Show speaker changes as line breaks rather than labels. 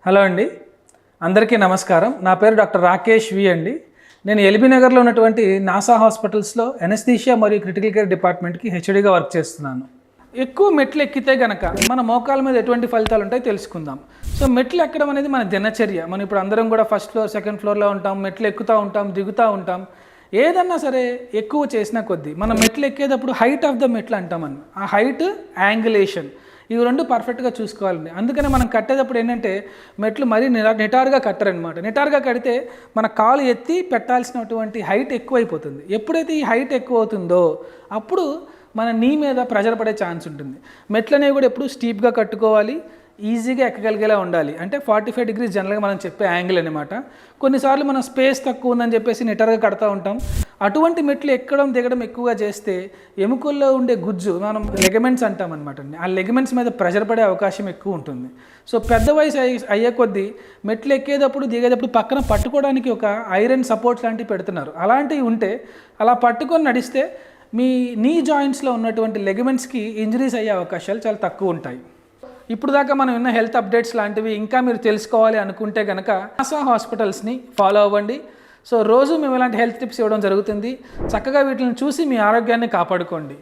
Hello అండి, అందరికీ నమస్కారం. నా పేరు డాక్టర్ రాకేష్ వి అండి. నేను ఎల్బీ నగర్లో ఉన్నటువంటి నాసా హాస్పిటల్స్లో ఎనస్థీషియా మరియు క్రిటికల్ కేర్ డిపార్ట్మెంట్కి హెచ్ఓడిగా వర్క్ చేస్తున్నాను. ఎక్కువ మెట్లు ఎక్కితే గనక మన మోకాల మీద ఎటువంటి ఫలితాలు ఉంటాయో తెలుసుకుందాం. సో మెట్లు ఎక్కడం అనేది మన దినచర్య. మనం ఇప్పుడు అందరం కూడా ఫస్ట్ ఫ్లోర్, సెకండ్ ఫ్లోర్లో ఉంటాం, మెట్లు ఎక్కుతూ ఉంటాం, దిగుతూ ఉంటాం. ఏదన్నా సరే ఎక్కువ చేసిన కొద్దీ మనం మెట్లు ఎక్కేటప్పుడు హైట్ ఆఫ్ ద మెట్లు అంటామని, ఆ హైట్, యాంగులేషన్ ఇవి రెండు పర్ఫెక్ట్గా చూసుకోవాలండి. అందుకనే మనం కట్టేటప్పుడు ఏంటంటే మెట్లు మరీ నిటారుగా కట్టరనమాట. నిటారుగా కడితే మన కాలు ఎత్తి పెట్టాల్సినటువంటి హైట్ ఎక్కువైపోతుంది. ఎప్పుడైతే ఈ హైట్ ఎక్కువ అవుతుందో అప్పుడు మన నీ మీద ప్రెజర్ పడే ఛాన్స్ ఉంటుంది. మెట్లు అనేవి కూడా ఎప్పుడు స్టీప్గా కట్టుకోవాలి, ఈజీగా ఎక్కగలిగేలా ఉండాలి. అంటే 45 degrees జనరల్గా మనం చెప్పే యాంగిల్ అనమాట. కొన్నిసార్లు మనం స్పేస్ తక్కువ ఉందని చెప్పేసి నిటారుగా కడతా ఉంటాం. అటువంటి మెట్లు ఎక్కడం దిగడం ఎక్కువగా చేస్తే ఎముకల్లో ఉండే గుజ్జు, మనం లెగమెంట్స్ అంటాం అనమాట అండి, ఆ లెగమెంట్స్ మీద ప్రెషర్ పడే అవకాశం ఎక్కువ ఉంటుంది. సో పెద్ద వయసు అయ్యే కొద్దీ మెట్లు ఎక్కేటప్పుడు దిగేటప్పుడు పక్కన పట్టుకోవడానికి ఒక ఐరన్ సపోర్ట్స్ లాంటివి పెడుతున్నారు. అలాంటివి ఉంటే అలా పట్టుకొని నడిస్తే మీ నీ జాయింట్స్లో ఉన్నటువంటి లెగమెంట్స్కి ఇంజరీస్ అయ్యే అవకాశాలు చాలా తక్కువ ఉంటాయి. ఇప్పుడు దాకా మనం విన్న హెల్త్ అప్డేట్స్ లాంటివి ఇంకా మీరు తెలుసుకోవాలి అనుకుంటే కనుక నాసా హాస్పిటల్స్ని ఫాలో అవ్వండి. సో రోజు మేము ఇలాంటి హెల్త్ టిప్స్ ఇవ్వడం జరుగుతుంది. చక్కగా వీటిని చూసి మీ ఆరోగ్యాన్ని కాపాడుకోండి.